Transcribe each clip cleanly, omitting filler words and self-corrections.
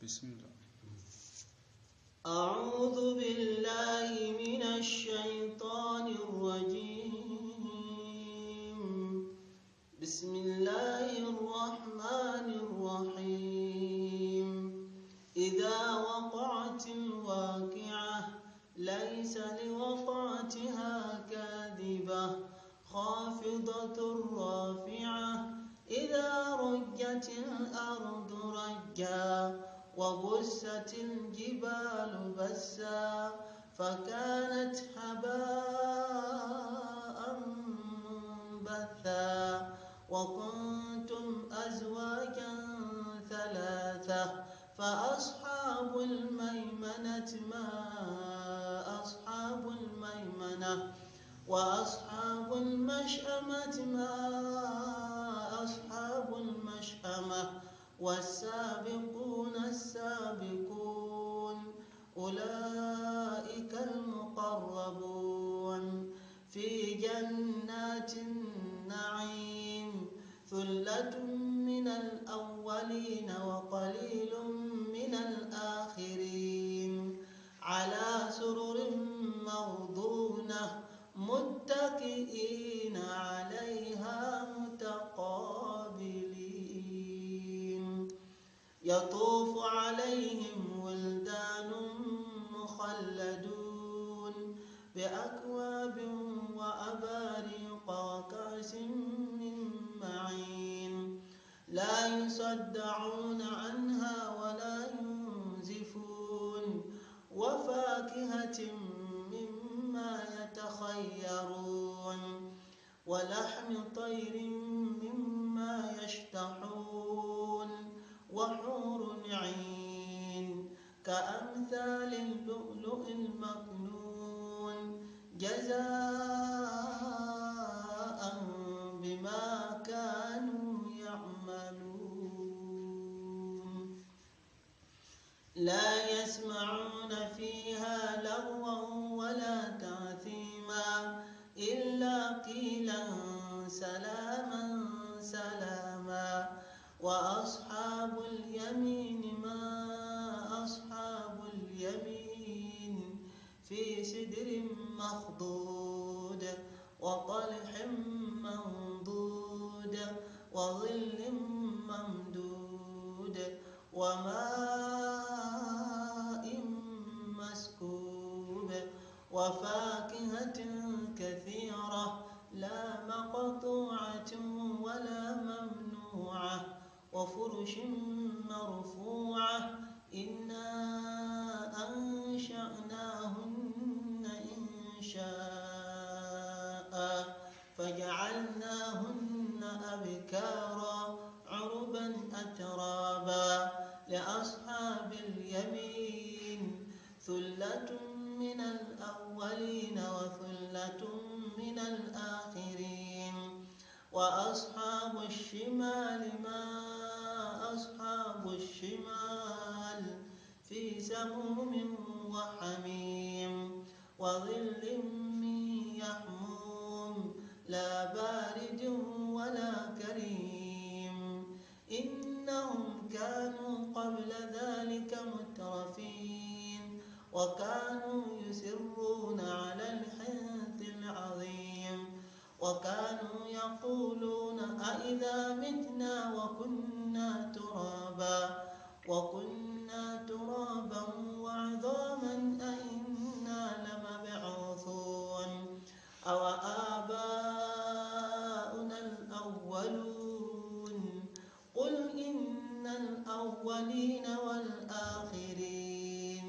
بسم الله. أعوذ بالله من الشيطان الرجيم. بسم الله الرحمن الرحيم. إذا وقعت الواقعة ليس لوقعتها كاذبة خافضة رافعة إذا رجت الأرض رجا وبست الجبال بسا فكانت هباء منبثا وكنتم أزواجا ثلاثة فأصحاب الميمنة ما أصحاب الميمنة وأصحاب المشأمة ما أصحاب المشأمة والسابقون السابقون أولئك المقربون في جنات النعيم ثلة من الأولين وقليل من الآخرين على سرر موضونة متكئين عليها متقابلين يطوف عليهم ولدان مخلدون بأكواب وأباريق وكأس من معين لا يصدعون عنها ولا ينزفون وفاكهة مما يتخيرون ولحم طير مما يشتهون وحور عين كأمثال اللؤلؤ المكنون جزاء بما كانوا يعملون لا يسمعون فيها لغوا ولا تأثيما إلا قيلا سلاما سلاما وأصحاب اليمين ما أصحاب اليمين في سدر مخضود وطلح منضود وظل ممدود وماء مسكوب وفاكهة كثيرة لا مقطوعة ولا ممنوعة وفرش مرفوعة إنا أنشأناهن إنشاء فجعلناهن أبكارا عربا أترابا لأصحاب اليمين ثلة من الأولين وثلة من الآخرين وأصحاب الشمال ما أصحاب الشمال في سموم وحميم وظل من يحموم لا بارد ولا كريم إنهم كانوا قبل ذلك مترفين وكانوا يسرون على الحنث العظيم وكانوا يقولون أئذا متنا وكنا ترابا وعظاما أئنا لمبعوثون أو آباؤنا الأولون قل إن الأولين والآخرين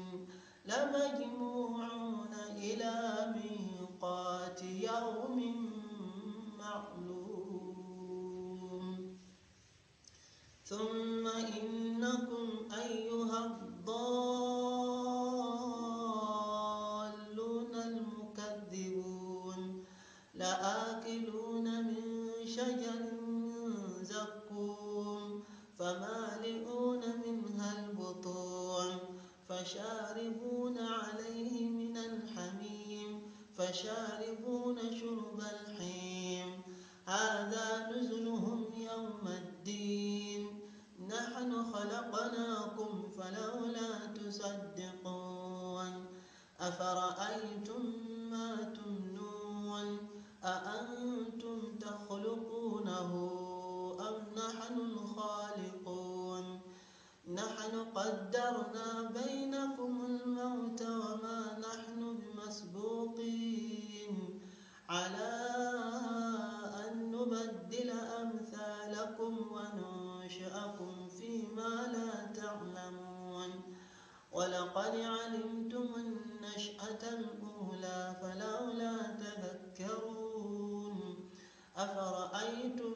لمجموعون إلى ميقات يوم معلوم ثم إنكم أيها الضالون المكذبون لآكلون من شجر زقوم فمالئون منها البطون فشاربون عليه من الحميم فشاربون شرب الحميم هذا نزلهم يوم الدين نحن خلقناكم فلا نحن الخالقون نحن قدرنا بينكم الموت وما نحن بمسبوقين على أن نبدل أمثالكم وننشئكم فيما لا تعلمون ولقد علمتم النشأة الأولى فلولا تذكرون أفرأيتم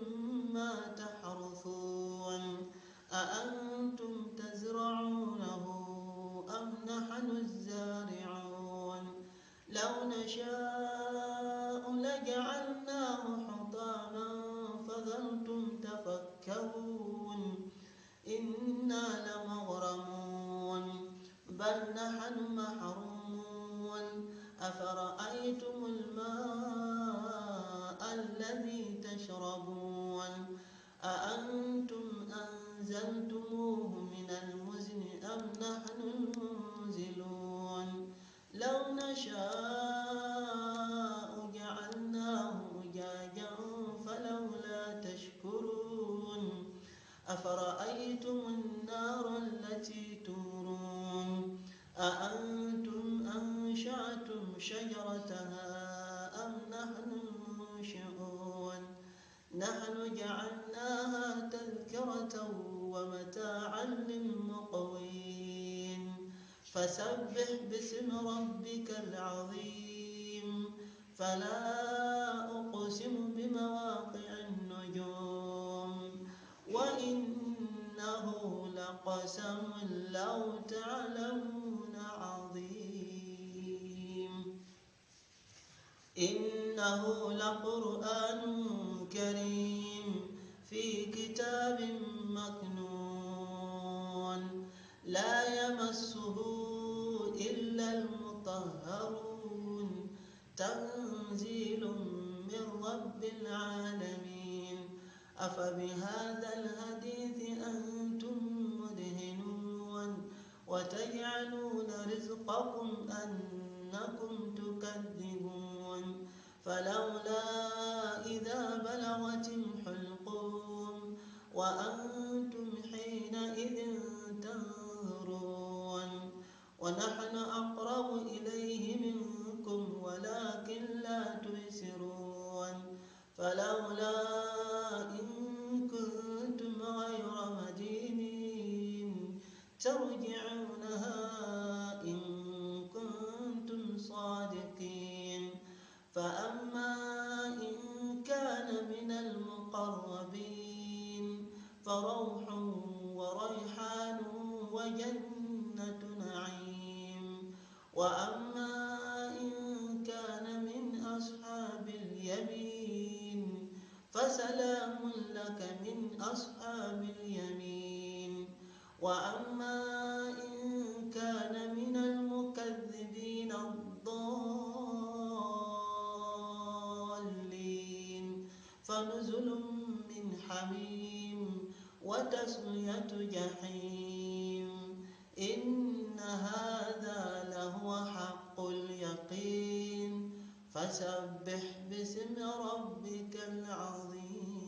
ما تحرثون أأنتم تزرعونه أم نحن الزارعون لو نشاء لجعلناه حطاما فظلتم تفكرون إنا لمغرمون بل نحن محرومون أفرأيتم الماء الذي تشربون أأنتم أنزلتموه من المزن أم نحن المنزلون لو نشاء جعلناه أجاجا فلولا تشكرون أفرأيتم النار التي تورون أأنتم أنشأتم شجرتها أم نحن المنشئون نحن جعلناها تذكرة ومتاعا للمقوين فسبح باسم ربك العظيم فلا أقسم بمواقع النجوم وإنه لقسم لو تعلمون عظيم إنه لقرآن كريم في كتاب مكنون لا يمسه إلا المطهرون تنزيل من رب العالمين أفبهذا الحديث أنتم مدهنون وتجعلون رزقكم أنكم تكذبون فلولا إذا بلغت الحلقوم وأنتم حينئذ تنظرون ونحن أقرب إليه منكم ولكن لا تبصرون فلولا إن كنتم غير مدينين ترجعونها إن كنتم صادقين فأما إن كان من المقربين فروح وريحان وجنة نعيم وأما إن كان من أصحاب اليمين فسلام لك من أصحاب اليمين وأما إن كان من المكذبين الضالين فنزل من حميم وتصلية جحيم إن هذا لهو حق اليقين فسبح باسم ربك العظيم.